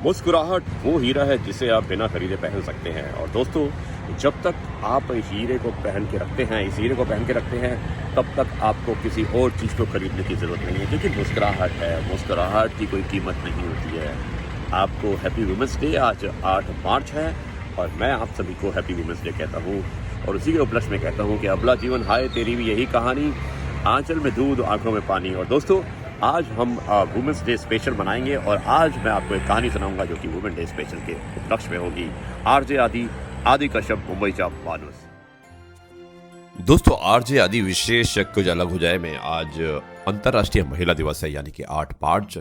मुस्कुराहट वो हीरा है जिसे आप बिना खरीदे पहन सकते हैं। और दोस्तों, जब तक आप हीरे को पहन के रखते हैं, इस हीरे को पहन के रखते हैं, तब तक आपको किसी और चीज़ को खरीदने की ज़रूरत नहीं है, क्योंकि मुस्कुराहट है, मुस्कुराहट की कोई कीमत नहीं होती है। आपको हैप्पी वुमेंस डे। आज 8 मार्च है और मैं आप सभी को हैप्पी वुमेंस डे कहता हूँ। और उसी के उपलक्ष्य में कहता हूँ कि अबला जीवन हाय तेरी भी यही कहानी, आंचल में दूध आंखों में पानी। और दोस्तों, आज हम वुमेंस डे स्पेशल मनाएंगे और आज मैं आपको एक कहानी सुनाऊंगा जो कि वुमेन डे स्पेशल के उपलक्ष्य में होगी। आरजे आदि कश्यप, मुंबईचा माणूस। दोस्तों, आरजे आदि विशेष कुछ अलग हो जाए में आज अंतर्राष्ट्रीय महिला दिवस है, यानी कि 8 मार्च।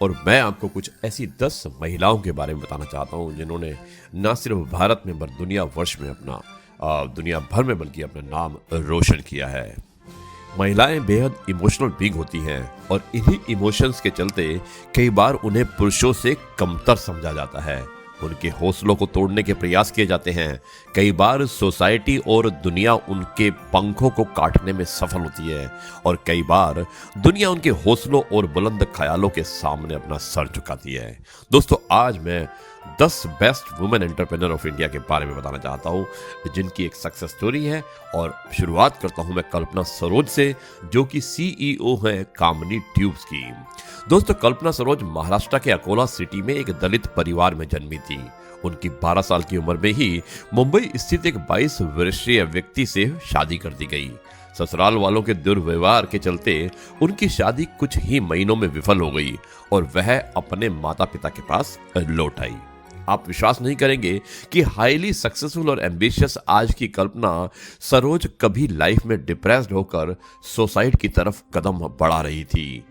और मैं आपको कुछ ऐसी 10 महिलाओं के बारे में बताना चाहता हूं जिन्होंने न सिर्फ भारत में बल्कि दुनिया भर में बल्कि अपना नाम रोशन किया है। महिलाएं बेहद इमोशनल बीइंग होती हैं और इन्हीं इमोशंस के चलते कई बार उन्हें पुरुषों से कमतर समझा जाता है। उनके हौसलों को तोड़ने के प्रयास किए जाते हैं। कई बार सोसाइटी और दुनिया उनके पंखों को काटने में सफल होती है और कई बार दुनिया उनके हौसलों और बुलंद ख्यालों के सामने अपना सर झुकाती है। दोस्तों, आज मैं 10 best women entrepreneur of India के बारे में बताना चाहता हूं जिनकी एक सक्सेस स्टोरी है। और शुरुआत करता हूं मैं कल्पना सरोज से, जो कि सीईओ हैं कामनी ट्यूब्स की। दोस्तों, कल्पना सरोज महाराष्ट्र के अकोला सिटी में एक दलित परिवार में जन्मी थी। उनकी 12 साल की उम्र में ही मुंबई स्थित एक 22 वर्षीय व्यक्ति से शादी कर दी गई। ससुराल वालों के दुर्व्यवहार के चलते उनकी शादी कुछ ही महीनों में विफल हो गई और वह अपने माता पिता के पास लौट आई। आप विश्वास नहीं करेंगे कि हाईली सक्सेसफुल और एम्बिशियस आज की कल्पना सरोज कभी लाइफ में डिप्रेस्ड होकर सुसाइड की तरफ कदम बढ़ा रही थी।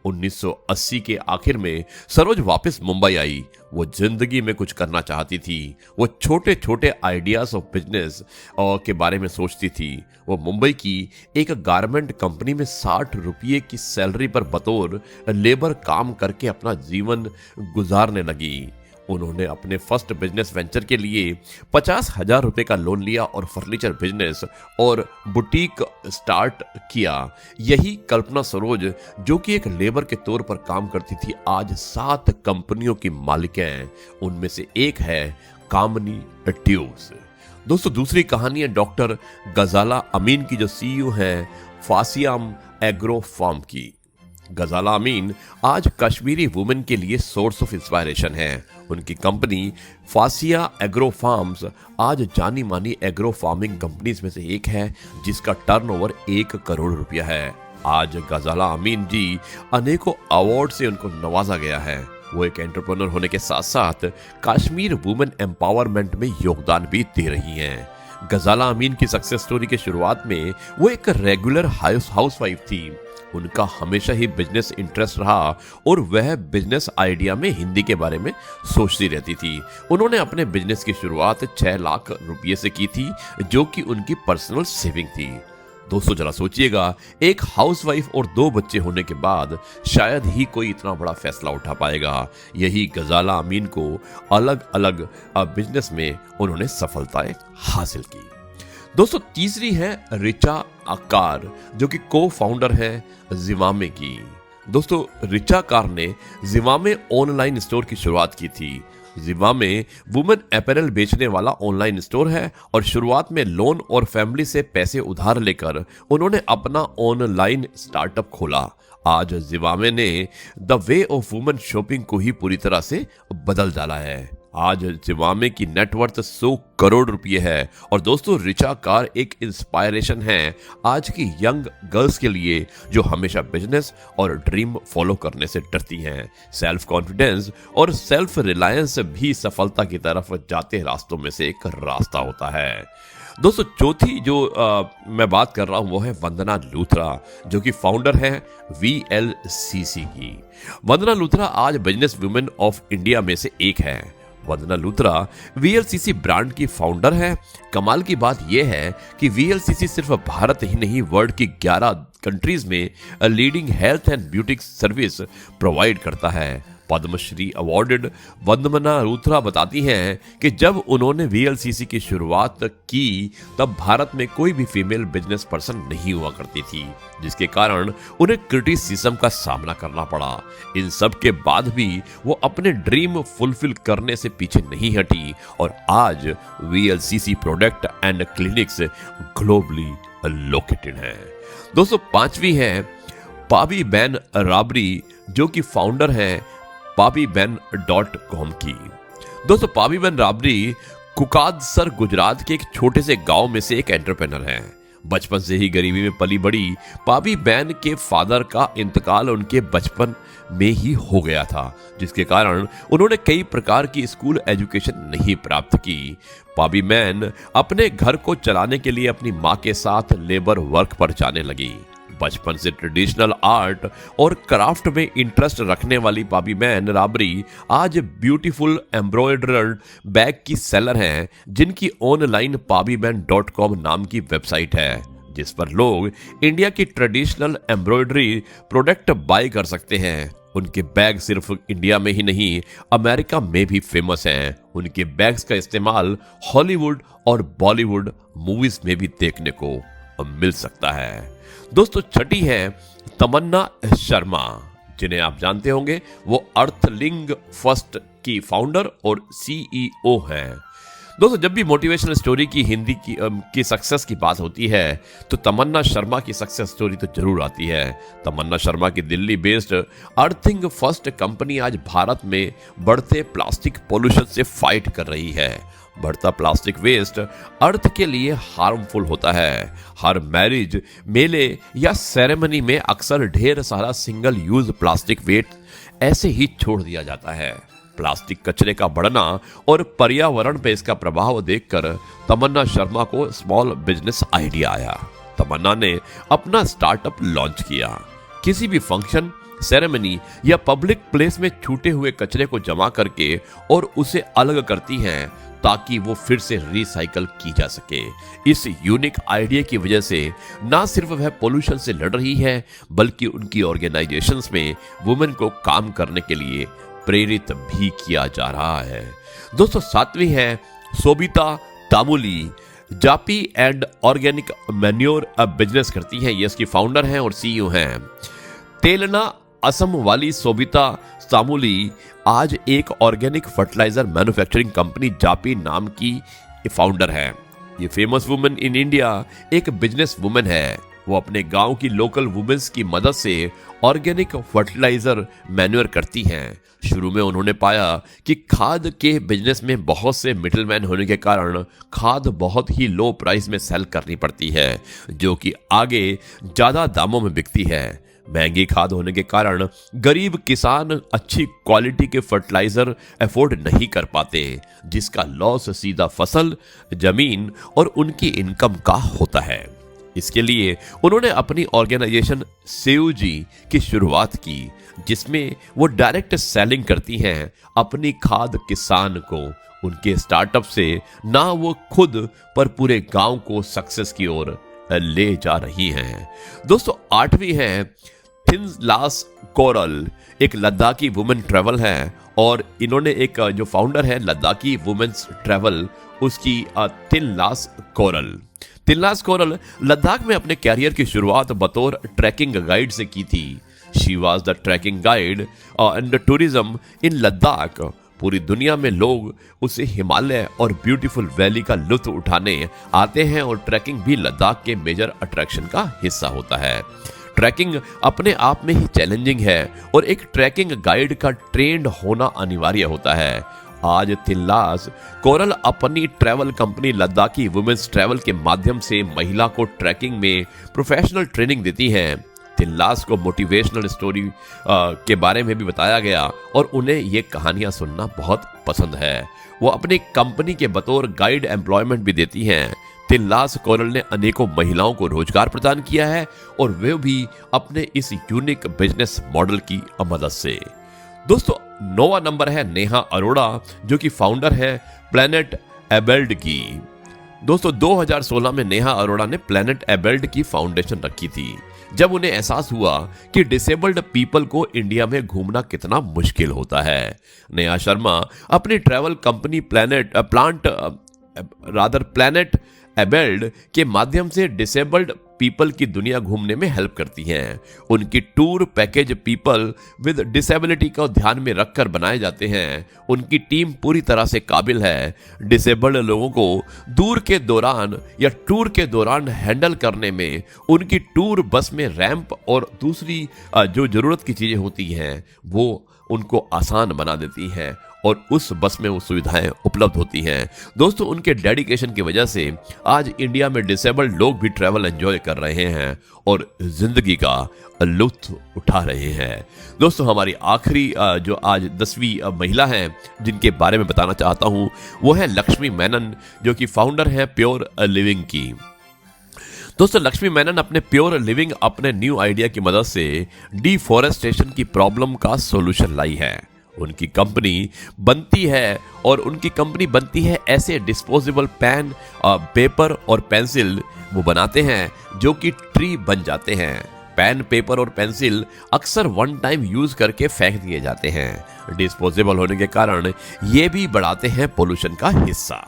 1980 के आखिर में सरोज वापस मुंबई आई। वो जिंदगी में कुछ करना चाहती थी। वो छोटे छोटे आइडियाज ऑफ बिजनेस के बारे में सोचती थी। वो मुंबई की एक गारमेंट कंपनी में 60 रुपये की सैलरी पर बतौर लेबर काम करके अपना जीवन गुजारने लगी। उन्होंने अपने फर्स्ट बिजनेस वेंचर के लिए 50,000 रुपए का लोन लिया और फर्नीचर बिजनेस और बुटीक स्टार्ट किया। यही कल्पना सरोज, जो कि एक लेबर के तौर पर काम करती थी, आज 7 कंपनियों की मालिक हैं। उनमें से एक है कामनी ट्यूब्स। दोस्तों, दूसरी कहानी है डॉक्टर गजाला अमीन की, जो सीईओ हैं फासियाम एग्रो फार्म की। गजाला अमीन आज कश्मीरी वुमेन के लिए सोर्स ऑफ इंस्पायरेशन है। उनकी कंपनी फासिया एग्रो फार्म्स आज जानी मानी एग्रो फार्मिंग कंपनीज में से एक है, जिसका टर्नओवर 1 करोड़ रुपया है। आज गजाला अमीन जी अनेकों अवार्ड से उनको नवाजा गया है। वो एक एंटरप्रेन्योर होने के साथ साथ कश्मीर वुमेन एम्पावरमेंट में योगदान भी दे रही हैं। गजाला अमीन की सक्सेस स्टोरी के शुरुआत में वो एक रेगुलर हाउसवाइफ थी। उनका हमेशा ही बिजनेस इंटरेस्ट रहा और वह बिजनेस आइडिया में हिंदी के बारे में सोचती रहती थी। उन्होंने अपने बिजनेस की शुरुआत 6 लाख रुपये से की थी, जो कि उनकी पर्सनल सेविंग थी। दोस्तों, जरा सोचिएगा, एक हाउसवाइफ और 2 बच्चे होने के बाद शायद ही कोई इतना बड़ा फैसला उठा पाएगा। यही गजाला अमीन को अलग अलग बिजनेस में उन्होंने सफलताएं हासिल की। दोस्तों, तीसरी है रिचा आकार, जो कि को फाउंडर है जिवामे की। दोस्तों, रिचा कार ने जिवामे ऑनलाइन स्टोर की शुरुआत की थी। जिवामे वुमेन अपैरल बेचने वाला ऑनलाइन स्टोर है और शुरुआत में लोन और फैमिली से पैसे उधार लेकर उन्होंने अपना ऑनलाइन स्टार्टअप खोला। आज जिवामे ने the way of women shopping को ही पूरी तरह से बदल डाला है। आज जिवामे की नेटवर्थ 100 करोड़ रुपए है। और दोस्तों, रिचा कार एक इंस्पायरेशन है आज की यंग गर्ल्स के लिए, जो हमेशा बिजनेस और ड्रीम फॉलो करने से डरती हैं। सेल्फ कॉन्फिडेंस और सेल्फ रिलायंस भी सफलता की तरफ जाते रास्तों में से एक रास्ता होता है। दोस्तों, चौथी जो मैं बात कर रहा हूं वो है वंदना लूथरा, जो कि फाउंडर है VLCC की। वंदना लूथरा आज बिजनेस वुमेन ऑफ इंडिया में से एक है। वंदना लूथरा VLCC ब्रांड की फाउंडर है। कमाल की बात यह है कि VLCC सिर्फ भारत ही नहीं, वर्ल्ड की 11 कंट्रीज में leading health and beauty service provide करता है। पद्मश्री अवार्डेड वंदना रुथरा बताती हैं कि जब उन्होंने वीएलसीसी की शुरुआत की तब भारत में कोई भी फीमेल बिजनेस पर्सन नहीं हुआ करती थी, जिसके कारण उन्हें क्रिटिसिज्म का सामना करना पड़ा। इन सब के बाद भी वो अपने ड्रीम फुलफिल करने से पीछे नहीं हटी और आज VLCC product and clinics globally located है। दोस्तों, पांचवी है पाबीबेन राबरी, जो कि फाउंडर हैं pabiben.com की। दोस्तों, पाबीबेन राबरी कुकादसर गुजरात के एक छोटे से गांव में से एक एंटरप्रेन्योर हैं। बचपन से ही गरीबी में पली बड़ी पाबीबेन के फादर का इंतकाल उनके बचपन में ही हो गया था, जिसके कारण उन्होंने कई प्रकार की स्कूल एजुकेशन नहीं प्राप्त की। पाबीबेन अपने घर को चलाने के लिए अपनी मां के साथ लेबर वर्क पर जाने लगी। बचपन से ट्रेडिशनल आर्ट और क्राफ्ट में इंटरेस्ट रखने वाली पाबीबेन राबरी आज ब्यूटीफुल एम्ब्रॉयडर्ड बैग की सेलर हैं, जिनकी ऑनलाइन pabiben.com नाम की वेबसाइट है, जिस पर लोग इंडिया की ट्रेडिशनल एम्ब्रॉयडरी प्रोडक्ट बाय कर सकते हैं। उनके बैग सिर्फ इंडिया में ही नहीं, अमेरिका में भी फेमस हैं। उनके बैग्स का इस्तेमाल हॉलीवुड और बॉलीवुड मूवीज में भी देखने को मिल सकता है। दोस्तों, छठी है तमन्ना शर्मा, जिन्हें आप जानते होंगे। वो अर्थलिंग फर्स्ट की फाउंडर और सीईओ हैं। दोस्तों, जब भी मोटिवेशनल स्टोरी की हिंदी की सक्सेस की बात होती है तो तमन्ना शर्मा की सक्सेस स्टोरी तो जरूर आती है। तमन्ना शर्मा की Delhi based earthing first company आज भारत में बढ़ते प्लास्टिक पोल्यूशन से फाइट कर रही है। बढ़ता प्लास्टिक वेस्ट अर्थ के लिए हार्मफुल होता है। हर मैरिज, मेले या सेरेमनी में अक्सर ढेर सारा सिंगल यूज प्लास्टिक वेस्ट ऐसे ही छोड़ दिया जाता है। प्लास्टिक कचरे का बढ़ना और पर्यावरण पे इसका प्रभाव देखकर तमन्ना शर्मा को स्मॉल बिजनेस आइडिया आया। तमन्ना ने अपना स्टार्टअप लॉन्च किया। किसी भी फंक्शन, सेरेमनी या पब्लिक प्लेस में छूटे हुए कचरे को जमा करके और उसे अलग करती हैं ताकि वो फिर से रिसाइकल की जा सके। इस यूनिक आइडिया की वजह से ना सिर्फ वह पोल्यूशन से लड़ रही है, बल्कि उनकी ऑर्गेनाइजेशंस में वुमेन को काम करने के लिए प्रेरित भी किया जा रहा है। दोस्तों, सातवीं है Sobita Tamuli, japi and organic manure business करती हैं। ये इसकी फाउंडर हैं और सीईओ हैं। तेलना असम वाली सोबिता तामुली आज एक ऑर्गेनिक फर्टिलाइजर मैन्युफैक्चरिंग कंपनी जापी नाम की फाउंडर है। ये फेमस वुमेन इन इंडिया एक बिजनेस वुमेन है। वो अपने गांव की लोकल वुमेन्स की मदद से ऑर्गेनिक फर्टिलाइजर मैन्योर करती हैं। शुरू में उन्होंने पाया कि खाद के बिजनेस में बहुत से मिडलमैन होने के कारण खाद बहुत ही लो प्राइस में सेल करनी पड़ती है, जो कि आगे ज्यादा दामों में बिकती है। महंगी खाद होने के कारण गरीब किसान अच्छी क्वालिटी के फर्टिलाइजर अफोर्ड नहीं कर पाते, जिसका लॉस सीधा फसल, जमीन और उनकी इनकम का होता है। इसके लिए उन्होंने अपनी ऑर्गेनाइजेशन सेवजी की शुरुआत की, जिसमें वो डायरेक्ट सेलिंग करती हैं अपनी खाद किसान को। उनके स्टार्टअप से ना वो खुद पर पूरे गांव को सक्सेस की ओर ले जा रही हैं। दोस्तों, आठवीं है थिनलास कोरल, एक लद्दाखी वुमेन ट्रैवल है और इन्होंने एक जो फाउंडर है लद्दाखी वुमेन्स ट्रैवल, उसकी थिनलास कोरल। थिनलास कोरल लद्दाख में अपने कैरियर की शुरुआत बतौर ट्रैकिंग गाइड से की थी। She was the trekking guide and tourism in Ladakh. पूरी दुनिया में लोग उसे हिमालय और ब्यूटीफुल वैली का लुत्फ उठाने आते हैं और ट्रैकिंग भी लद्दाख के मेजर अट्रैक्शन का हिस्सा होता है। ट्रैकिंग अपने आप में ही चैलेंजिंग है और एक ट्रैकिंग गाइड का ट्रेंड होना अनिवार्य होता है। आज थिनलास कोरल अपनी travel company Ladakhi women's travel के माध्यम से महिला को ट्रैकिंग में प्रोफेशनल ट्रेनिंग देती हैं। थिनलास को मोटिवेशनल स्टोरी के बारे में भी बताया गया और उन्हें ये कहानियां सुनना बहुत पसंद है। वो अपनी कंपनी के बतौर गाइड एम्प्लॉयमेंट भी देती हैं। थिनलास कोरल ने अनेकों महिलाओं को रोजगार प्रदान किया है और वे भी अपने इस यूनिक बिजनेस मॉडल की मदद से। दोस्तों, 9वां नंबर है नेहा अरोड़ा, जो कि फाउंडर है प्लेनेट एबेल्ड की। दोस्तों 2016 में नेहा अरोड़ा ने प्लेनेट एबेल्ड की फाउंडेशन रखी थी, जब उन्हें एहसास हुआ कि डिसेबल्ड पीपल को इंडिया में घूमना कितना मुश्किल होता है। नेहा शर्मा अपनी ट्रैवल कंपनी प्लेनेट एबेल्ड के माध्यम से डिसेबल्ड पीपल की दुनिया घूमने में हेल्प करती हैं। उनकी tour package people with disability को ध्यान में रखकर बनाए जाते हैं। उनकी टीम पूरी तरह से काबिल है डिसेबल्ड लोगों को दूर के दौरान या टूर के दौरान हैंडल करने में। उनकी टूर बस में रैंप और दूसरी जो जरूरत की चीजें होती हैं वो उनको आसान बना देती हैं और उस बस में वो सुविधाएं उपलब्ध होती हैं। दोस्तों उनके डेडिकेशन की वजह से आज इंडिया में डिसेबल्ड लोग भी ट्रैवल एंजॉय कर रहे हैं और जिंदगी का लुत्फ उठा रहे हैं। दोस्तों हमारी आखिरी जो आज 10वीं महिला हैं जिनके बारे में बताना चाहता हूं वो है लक्ष्मी मेनन, जो कि फाउंडर हैं प्योर लिविंग की। दोस्तों लक्ष्मी मेनन अपने प्योर लिविंग अपने न्यू आइडिया की मदद से डिफॉरेस्टेशन की प्रॉब्लम का सॉल्यूशन लाई है। उनकी कंपनी बनती है ऐसे डिस्पोजेबल पेन, पेपर और पेंसिल वो बनाते हैं जो कि ट्री बन जाते हैं। पेन, पेपर और पेंसिल अक्सर वन टाइम यूज करके फेंक दिए जाते हैं। डिस्पोजेबल होने के कारण ये भी बढ़ाते हैं पोल्यूशन का हिस्सा।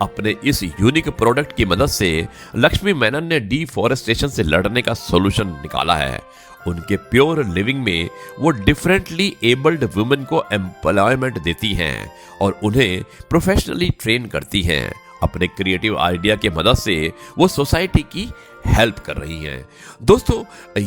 अपने इस यूनिक प्रोडक्ट की मदद से लक्ष्मी मेनन ने डिफॉरेस्टेशन से लड़ने का सॉल्यूशन निकाला है। उनके प्योर लिविंग में वो डिफरेंटली एबल्ड वुमेन को एम्प्लॉयमेंट देती हैं और उन्हें प्रोफेशनली ट्रेन करती हैं। अपने क्रिएटिव आइडिया के मदद से वो सोसाइटी की हेल्प कर रही हैं। दोस्तों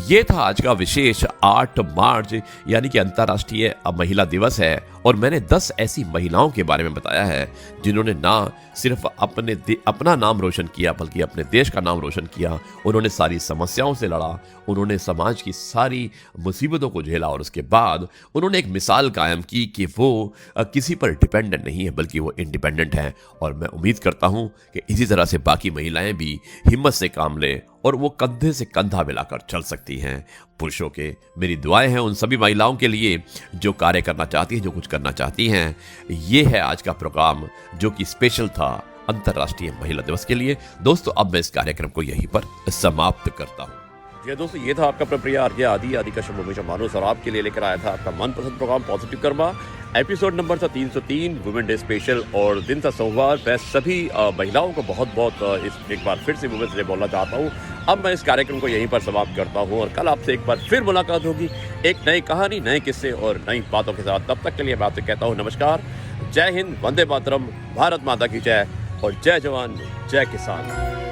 ये था आज का विशेष 8 मार्च यानी कि अंतर्राष्ट्रीय महिला दिवस है और मैंने 10 ऐसी महिलाओं के बारे में बताया है जिन्होंने ना सिर्फ अपना नाम रोशन किया बल्कि अपने देश का नाम रोशन किया। उन्होंने सारी समस्याओं से लड़ा, उन्होंने समाज की सारी मुसीबतों को झेला और उसके बाद उन्होंने एक मिसाल कायम की कि वो किसी पर डिपेंडेंट नहीं है बल्कि वो इंडिपेंडेंट है। और मैं उम्मीद करता हूं कि इसी तरह से बाकी महिलाएं भी हिम्मत से काम लें और वो कंधे से कंधा मिलाकर चल सकती हैं पुरुषों के। मेरी दुआएं हैं उन सभी महिलाओं के लिए जो कार्य करना चाहती हैं, जो कुछ करना चाहती हैं। ये है आज का प्रोग्राम जो कि स्पेशल था अंतर्राष्ट्रीय महिला दिवस के लिए। दोस्तों अब मैं इस कार्यक्रम को यहीं पर समाप्त करता हूँ। जी दोस्तों ये था आपका प्रिय आरजे आदि का शब्द हमेशा मानुस और आपके लिए लेकर आया था आपका मनपसंद programme positive karma. Episode number था 303 वुमेन डे स्पेशल और दिन था सोमवार। मैं सभी महिलाओं को बहुत बहुत एक बार फिर से वुमेन्स डे बोलना चाहता हूँ। अब मैं इस कार्यक्रम को यहीं पर समाप्त करता हूँ और कल आपसे एक बार फिर मुलाकात होगी एक नई कहानी, नए किस्से और नई बातों के साथ। तब तक के लिए मैं आपसे कहता हूँ नमस्कार, जय हिंद, वंदे मातरम, भारत माता की जय और जय जवान जय किसान।